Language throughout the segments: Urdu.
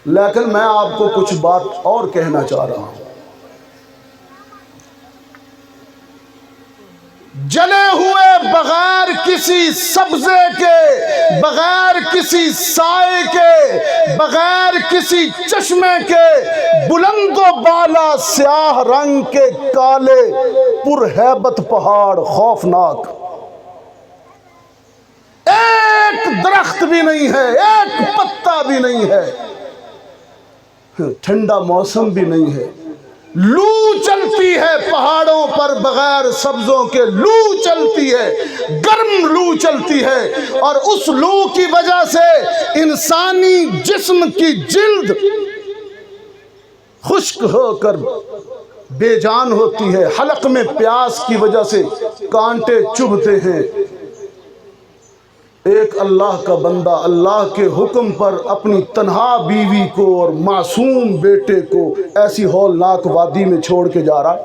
لیکن میں آپ کو کچھ بات اور کہنا چاہ رہا ہوں۔ جلے ہوئے بغیر کسی سبزے کے، بغیر کسی سائے کے، بغیر کسی چشمے کے، بلند و بالا سیاہ رنگ کے کالے پرہیبت پہاڑ خوفناک، ایک درخت بھی نہیں ہے، ایک پتا بھی نہیں ہے، ٹھنڈا موسم بھی نہیں ہے، لو چلتی ہے پہاڑوں پر بغیر سبزوں کے، لو چلتی ہے، گرم لو چلتی ہے، اور اس لو کی وجہ سے انسانی جسم کی جلد خشک ہو کر بے جان ہوتی ہے، حلق میں پیاس کی وجہ سے کانٹے چبھتے ہیں۔ ایک اللہ کا بندہ اللہ کے حکم پر اپنی تنہا بیوی کو اور معصوم بیٹے کو ایسی ہولناک وادی میں چھوڑ کے جا رہا۔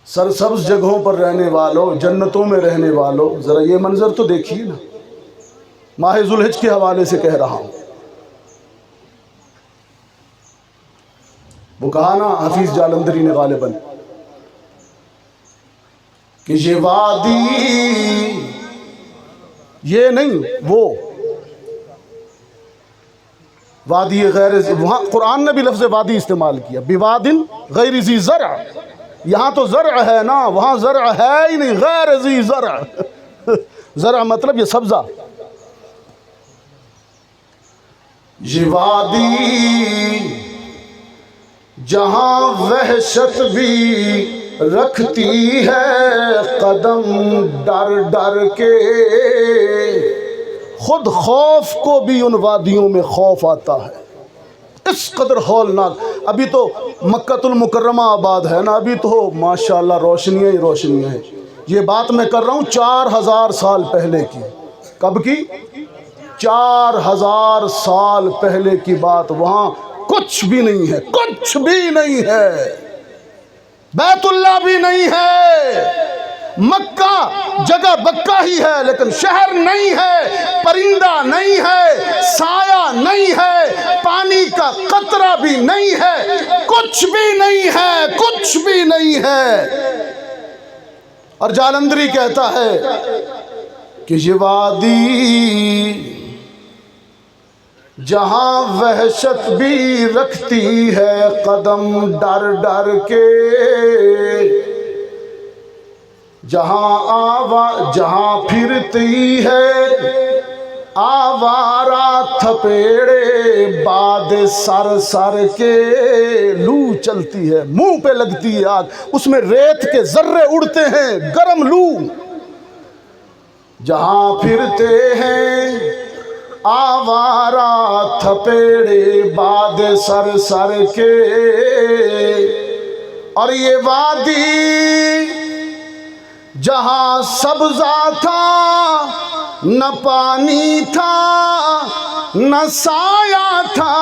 سرسبز جگہوں پر رہنے والوں، جنتوں میں رہنے والوں، ذرا یہ منظر تو دیکھیے نا۔ ماہ ذوالحج کے حوالے سے کہہ رہا ہوں۔ وہ کہا نا حفیظ جالندری نے غالباً کہ یہ وادی، یہ نہیں وہ وادی غیر، وہاں قرآن نے بھی لفظ وادی استعمال کیا، بوادن غیر ذی زرع، یہاں تو زرع ہے نا، وہاں زرع ہے ہی نہیں، غیر ذی زرع، زرع مطلب یہ سبزہ۔ یہ وادی جہاں وحشت بھی رکھتی ہے قدم ڈر ڈر کے، خود خوف کو بھی ان وادیوں میں خوف آتا ہے، اس قدر ہولناک۔ ابھی تو مکہ المکرمہ آباد ہے نا، ابھی تو ماشاءاللہ روشنیاں ہی روشنیاں ہیں۔ یہ بات میں کر رہا ہوں 4000 سال پہلے کی۔ کب کی؟ 4000 سال پہلے کی بات۔ وہاں کچھ بھی نہیں ہے، کچھ بھی نہیں ہے، بیت اللہ بھی نہیں ہے، مکہ جگہ بکہ ہی ہے لیکن شہر نہیں ہے، پرندہ نہیں ہے، سایہ نہیں ہے، پانی کا قطرہ بھی نہیں ہے، کچھ بھی نہیں ہے، کچھ بھی نہیں ہے۔ اور جالندری کہتا ہے کہ یہ وادی جہاں وحشت بھی رکھتی ہے قدم ڈر ڈر کے، جہاں پھرتی ہے آوارہ تھپیڑے باد سر سر کے، لو چلتی ہے، منہ پہ لگتی ہے آگ، اس میں ریت کے ذرے اڑتے ہیں، گرم لو، جہاں پھرتے ہیں آوارہ تھپیڑے باد سر سر کے۔ اور یہ وادی جہاں سبزہ تھا، نہ پانی تھا نہ سایہ تھا،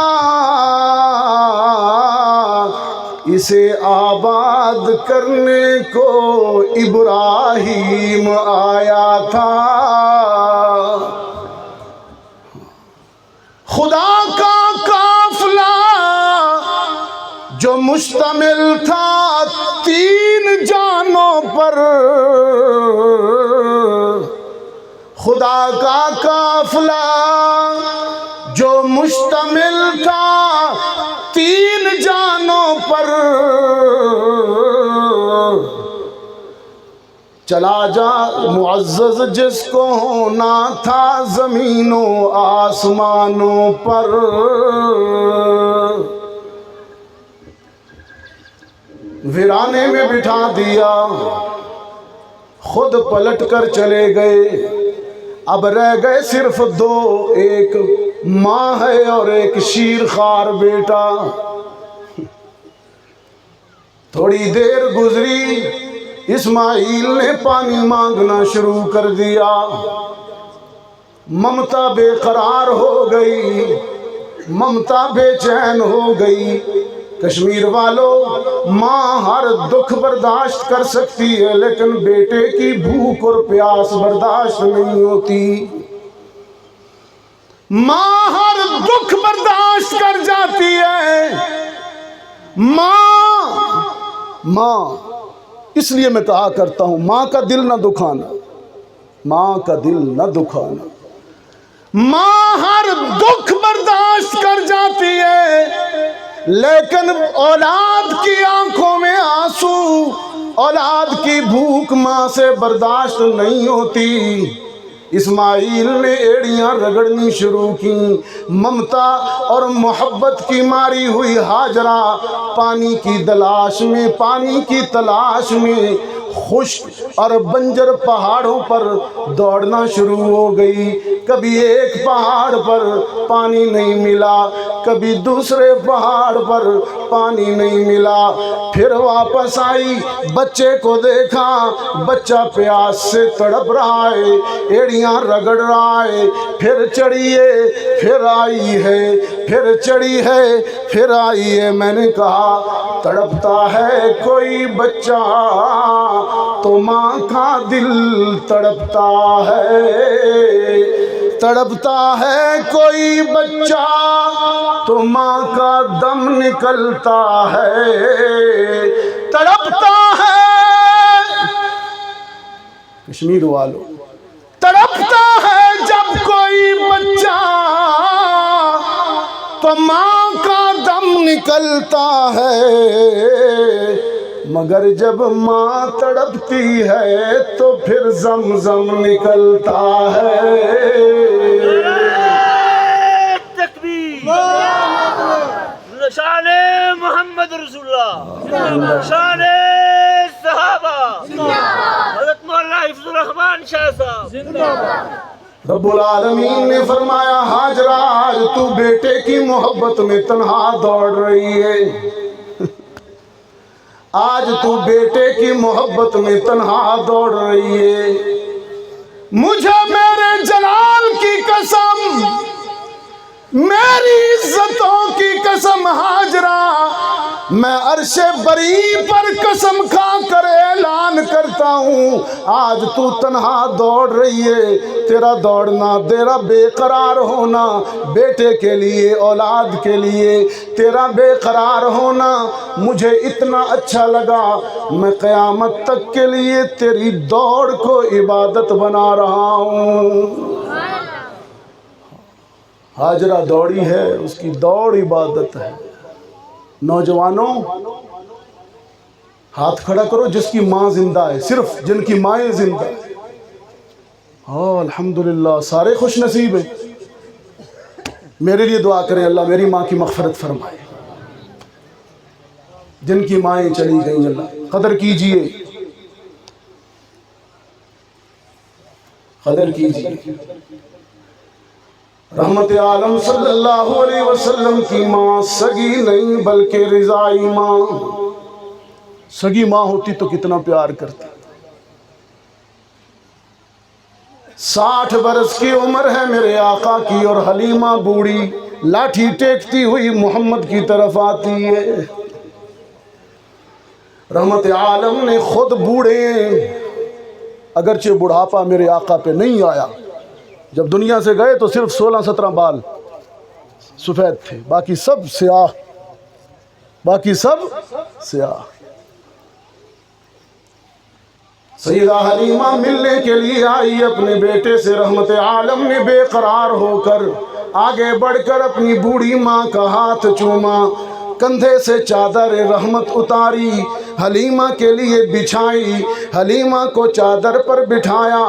اسے آباد کرنے کو ابراہیم آیا تھا۔ خدا کا قافلہ جو مشتمل تھا 3 جانوں پر، خدا کا قافلہ جو مشتمل تھا 3 جانوں پر، چلا جا معزز جس کو ہونا تھا زمینوں آسمانوں پر۔ ویرانے میں بٹھا دیا، خود پلٹ کر چلے گئے، اب رہ گئے صرف 2، ایک ماں ہے اور ایک شیر خوار بیٹا۔ تھوڑی دیر گزری، اسماعیل نے پانی مانگنا شروع کر دیا، ممتا بے قرار ہو گئی، ممتا بے چین ہو گئی، کشمیر والوں، ماں ہر دکھ برداشت کر سکتی ہے لیکن بیٹے کی بھوک اور پیاس برداشت نہیں ہوتی۔ ماں ہر دکھ برداشت کر جاتی ہے۔ ماں اس لیے میں کہا کرتا ہوں، ماں کا دل نہ دکھانا، ماں کا دل نہ دکھانا۔ ماں ہر دکھ برداشت کر جاتی ہے لیکن اولاد کی آنکھوں میں آنسو، اولاد کی بھوک ماں سے برداشت نہیں ہوتی۔ اسماعیل نے ایڑیاں رگڑنی شروع کی، ممتا اور محبت کی ماری ہوئی ہاجرہ پانی کی تلاش میں خشک اور بنجر پہاڑوں پر دوڑنا شروع ہو گئی۔ کبھی ایک پہاڑ پر پانی نہیں ملا، کبھی دوسرے پہاڑ پر پانی نہیں ملا، پھر واپس آئی، بچے کو دیکھا، بچہ پیاس سے تڑپ رہا ہے، ایڑیاں رگڑ رہا ہے، پھر چڑھی ہے، پھر آئی ہے، پھر چڑھی ہے، پھر آئی ہے۔ میں نے کہا تڑپتا ہے کوئی بچہ تو ماں کا دل تڑپتا ہے، تڑپتا ہے کوئی بچہ تو ماں کا دم نکلتا ہے، تڑپتا ہے کشمیر والوں، تڑپتا ہے جب کوئی بچہ تو ماں کا دم نکلتا ہے، مگر جب ماں تڑپتی ہے تو پھر زمزم نکلتا ہے۔ تکبیر، شان محمد رسول اللہ، شان صحابہ، حضرت مولانا حفظ الرحمان شاہ صاحب۔ رب العالمین نے فرمایا ہاجرہ آج تو بیٹے کی محبت میں تنہا دوڑ رہی ہے، آج تو بیٹے کی محبت میں تنہا دوڑ رہی ہے۔ مجھے میرے جلال کی قسم، میری عزتوں کی قسم ہاجرہ، میں عرش بری پر قسم کھا کر اعلان کرتا ہوں، آج تو تنہا دوڑ رہی ہے۔ تیرا دوڑنا، تیرا بے قرار ہونا بیٹے کے لیے، اولاد کے لیے، تیرا بے قرار ہونا مجھے اتنا اچھا لگا، میں قیامت تک کے لیے تیری دوڑ کو عبادت بنا رہا ہوں۔ ہاجرہ دوڑی ہے، اس کی دوڑ عبادت ہے۔ نوجوانوں ہاتھ کھڑا کرو جس کی ماں زندہ ہے، صرف جن کی مائیں زندہ ہے۔ الحمدللہ، سارے خوش نصیب ہیں۔ میرے لیے دعا کریں، اللہ میری ماں کی مغفرت فرمائے، جن کی مائیں چلی گئیں اللہ قدر کیجئے، قدر کیجئے۔ رحمت عالم صلی اللہ علیہ وسلم کی ماں سگی نہیں بلکہ رضائی ماں، سگی ماں ہوتی تو کتنا پیار کرتی۔ 60 برس کی عمر ہے میرے آقا کی اور حلیمہ بوڑھی لاٹھی ٹیکتی ہوئی محمد کی طرف آتی ہے۔ رحمت عالم نے خود بوڑھے، اگرچہ بڑھاپا میرے آقا پہ نہیں آیا، جب دنیا سے گئے تو صرف 16-17 بال سفید تھے، باقی سب سیاہ، باقی سب سیاہ۔ سیدہ حلیمہ ملنے کے لیے آئی اپنے بیٹے سے، رحمت عالم نے بے قرار ہو کر آگے بڑھ کر اپنی بوڑھی ماں کا ہاتھ چوما، کندھے سے چادر رحمت اتاری، حلیمہ کے لیے بچھائی، حلیمہ کو چادر پر بٹھایا،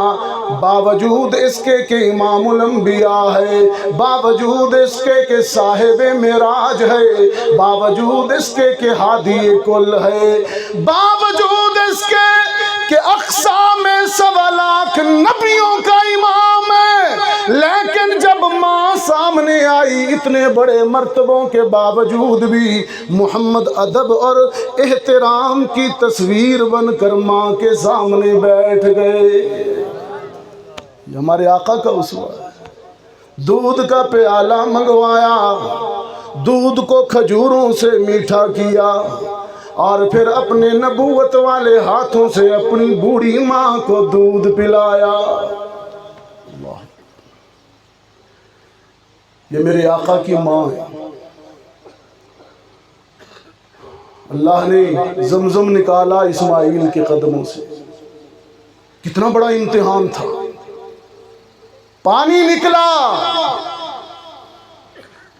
باوجود اس کے کہ امام الانبیاء ہے، باوجود اس کے کہ صاحب معراج ہے، باوجود اس کے کہ ہادی کل ہے، باوجود اس کے کہ اقصا میں 1.25 لاکھ نبیوں کا امام ہے، لیکن جب ماں سامنے آئی اتنے بڑے مرتبوں کے باوجود بھی محمد ادب اور احترام کی تصویر بن کر ماں کے سامنے بیٹھ گئے۔ یہ ہمارے آقا کا اسوہ ہے۔ دودھ کا پیالہ منگوایا، دودھ کو کھجوروں سے میٹھا کیا اور پھر اپنے نبوت والے ہاتھوں سے اپنی بوڑھی ماں کو دودھ پلایا. اللہ، یہ میرے آقا کی ماں ہے. اللہ نے زمزم نکالا اسماعیل کے قدموں سے. کتنا بڑا امتحان تھا. پانی نکلا،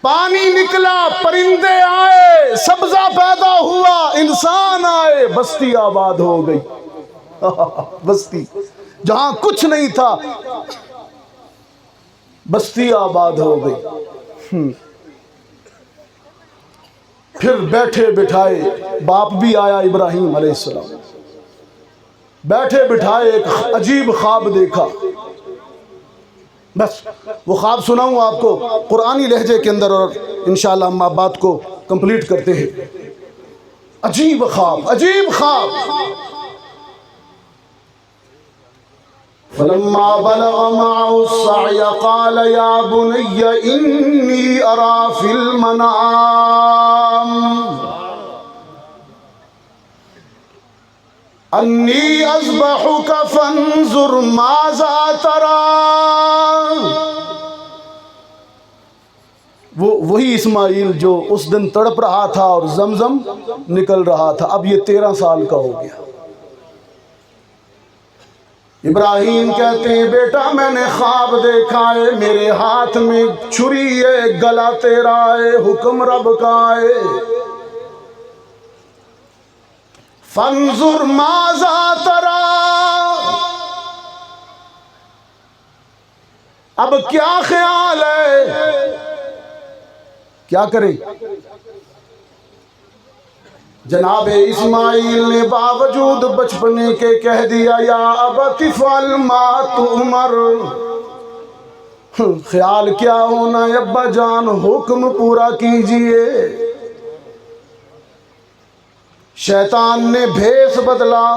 پانی نکلا، پرندے آئے، سبزہ پیدا ہوا، انسان آئے، بستی آباد ہو گئی. بستی جہاں کچھ نہیں تھا، بستی آباد ہو گئی. پھر بیٹھے بٹھائے باپ بھی آیا ابراہیم علیہ السلام. بیٹھے بٹھائے ایک عجیب خواب دیکھا. بس وہ خواب سناؤں آپ کو قرآنی لہجے کے اندر، اور انشاءاللہ ہم آپ بات کو کمپلیٹ کرتے ہیں. عجیب خواب، عجیب خواب. فلما بلغ معه السعي قال يا بني إني أرى في المنام أني أذبحك فانظر ماذا ترى. وہی اسماعیل جو اس دن تڑپ رہا تھا اور زمزم نکل رہا تھا، اب یہ 13 سال کا ہو گیا. ابراہیم کہتے ہیں بیٹا میں نے خواب دیکھا ہے، میرے ہاتھ میں چھری ہے، گلا تیرا ہے، حکم رب کا ہے. فانظر ماذا ترى، اب کیا خیال ہے، کیا کریں. جناب اسماعیل نے باوجود بچپنے کے کہہ دیا یا ابت افعل ما تؤمر. خیال کیا ہونا ہے ابا جان، حکم پورا کیجئے. شیطان نے بھیس بدلا.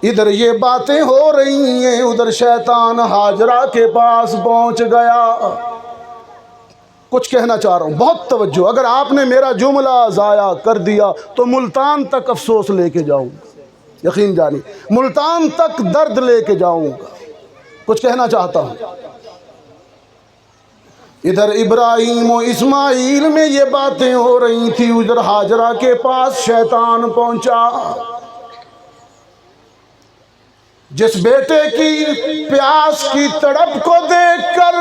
ادھر یہ باتیں ہو رہی ہیں، ادھر شیطان ہاجرہ کے پاس پہنچ گیا. کچھ کہنا چاہ رہا ہوں، بہت توجہ. اگر آپ نے میرا جملہ ضائع کر دیا تو ملتان تک افسوس لے کے جاؤں گا، یقین جانی، ملتان تک درد لے کے جاؤں گا. کچھ کہنا چاہتا ہوں. ادھر ابراہیم و اسماعیل میں یہ باتیں ہو رہی تھی، ادھر ہاجرہ کے پاس شیطان پہنچا. جس بیٹے کی پیاس کی تڑپ کو دیکھ کر،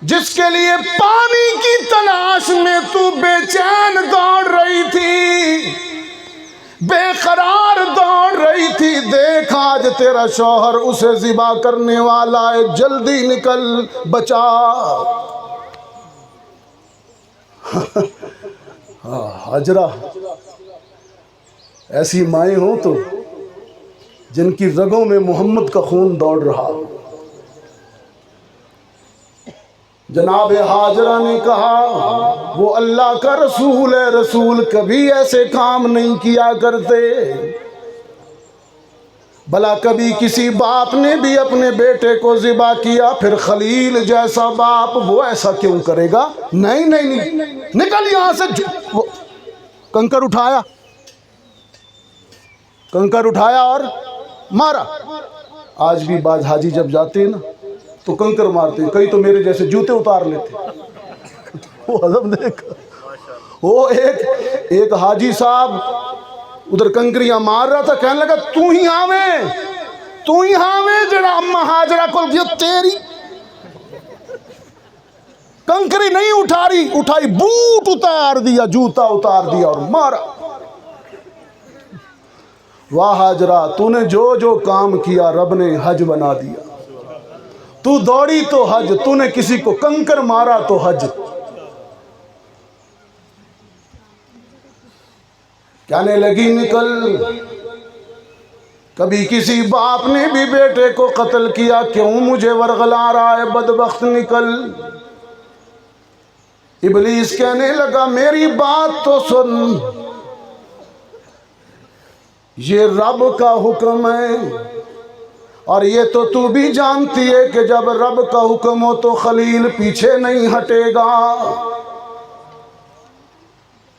جس کے لیے پانی کی تلاش میں تو بے چین دوڑ رہی تھی، بے قرار دوڑ رہی تھی، دیکھ آج تیرا شوہر اسے ذبح کرنے والا ہے، جلدی نکل بچا. ہاجرہ ایسی مائیں ہوں تو جن کی رگوں میں محمد کا خون دوڑ رہا. جناب ہاجرہ نے کہا وہ اللہ کا رسول ہے، رسول کبھی ایسے کام نہیں کیا کرتے. بھلا کبھی کسی باپ نے بھی اپنے بیٹے کو ذبح کیا؟ پھر خلیل جیسا باپ وہ ایسا کیوں کرے گا؟ نہیں نہیں نہیں، نکل یہاں سے. وہ کنکر اٹھایا، کنکر اٹھایا اور مارا. آج بھی بعض حاجی جب جاتے ہیں نا تو کنکر مارتے ہیں، کئی تو میرے جیسے جوتے اتار لیتے. وہ عظم دیکھا، وہ ایک حاجی صاحب ادھر کنکریاں مار رہا تھا، کہنے لگا تو ہی ہاویں جڑا اما ہاجرہ کو تیری کنکری نہیں اٹھائی، بوٹ اتار دیا، جوتا اتار دیا اور مارا. واہ ہاجرہ، تو نے جو کام کیا رب نے حج بنا دیا. تو دوڑی تو حج، تو نے کسی کو کنکر مارا تو حج. کہنے لگی نکل. کبھی کسی باپ نے بھی بیٹے کو قتل کیا، کیوں مجھے ورغلا رہا ہے بدبخت، نکل. ابلیس کہنے لگا میری بات تو سن، یہ رب کا حکم ہے. اور یہ تو بھی جانتی ہے کہ جب رب کا حکم ہو تو خلیل پیچھے نہیں ہٹے گا۔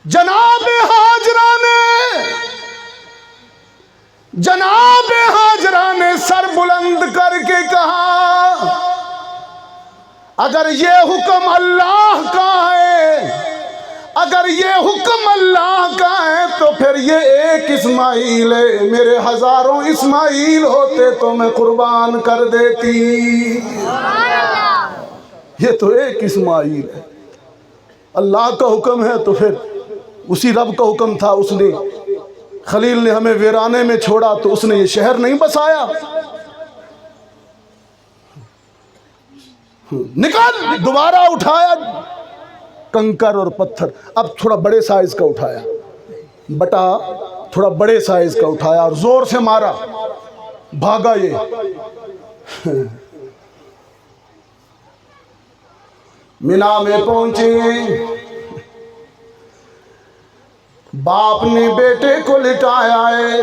جناب ہاجرہ نے سر بلند کر کے کہا اگر یہ حکم اللہ کا ہے، اگر یہ حکم اللہ کا ہے تو پھر یہ ایک اسماعیل ہے، میرے ہزاروں اسماعیل ہوتے تو میں قربان کر دیتی۔ یہ تو ایک اسماعیل ہے، اللہ کا حکم ہے تو پھر اسی رب کا حکم تھا، اس نے خلیل نے ہمیں ویرانے میں چھوڑا تو اس نے یہ شہر نہیں بسایا۔ نکال، دوبارہ اٹھایا کنکر اور پتھر، اب تھوڑا بڑے سائز کا اٹھایا، بٹا تھوڑا بڑے سائز کا اٹھایا اور زور سے مارا، بھاگا یہ۔ مینا میں پہنچے، باپ نے بیٹے کو لٹایا ہے،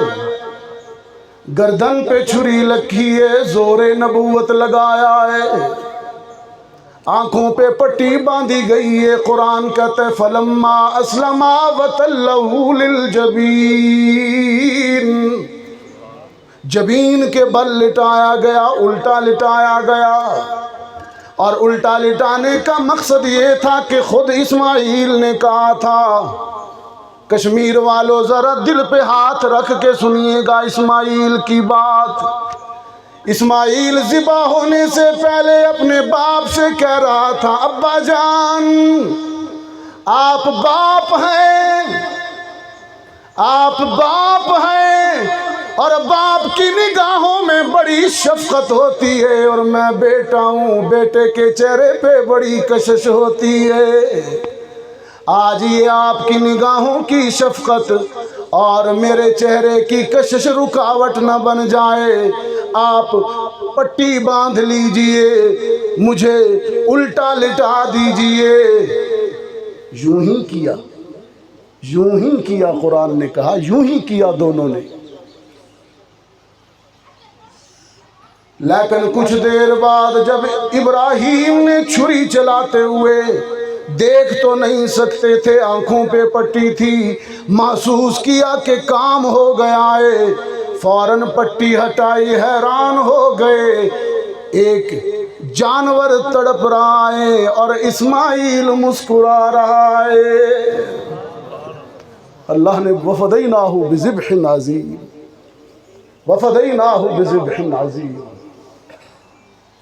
گردن پہ چھری لکھی ہے، زور نبوت لگایا ہے، آنکھوں پہ پٹی باندھی گئی ہے۔ قرآن کہتے ہیں فلما اسلما وتلہ للجبین، جبین کے بل لٹایا گیا، الٹا لٹایا گیا، اور الٹا لٹانے کا مقصد یہ تھا کہ خود اسماعیل نے کہا تھا۔ کشمیر والوں ذرا دل پہ ہاتھ رکھ کے سنیے گا اسماعیل کی بات۔ اسماعیل ذبح ہونے سے پہلے اپنے باپ سے کہہ رہا تھا ابا جان آپ باپ ہیں، آپ باپ ہیں، اور باپ کی نگاہوں میں بڑی شفقت ہوتی ہے، اور میں بیٹا ہوں، بیٹے کے چہرے پہ بڑی کشش ہوتی ہے۔ آج یہ آپ کی نگاہوں کی شفقت اور میرے چہرے کی کشش رکاوٹ نہ بن جائے، آپ پٹی باندھ لیجئے، مجھے الٹا لٹا دیجئے۔ یوں ہی کیا، یوں ہی کیا، قرآن نے کہا یوں ہی کیا دونوں نے۔ لیکن کچھ دیر بعد جب ابراہیم نے چھری چلاتے ہوئے، دیکھ تو نہیں سکتے تھے، آنکھوں پہ پٹی تھی، محسوس کیا کہ کام ہو گیا ہے، فوراً پٹی ہٹائی، حیران ہو گئے، ایک جانور تڑپ رہا ہے اور اسماعیل مسکرا رہا ہے۔ اللہ نے وَفَدَيْنَاهُ بِذِبْحٍ عَظِيمٍ، وَفَدَيْنَاهُ بِذِبْحٍ عَظِيمٍ۔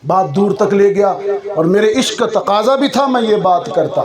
بات دور تک لے گیا، اور میرے عشق کا تقاضا بھی تھا میں یہ بات کرتا۔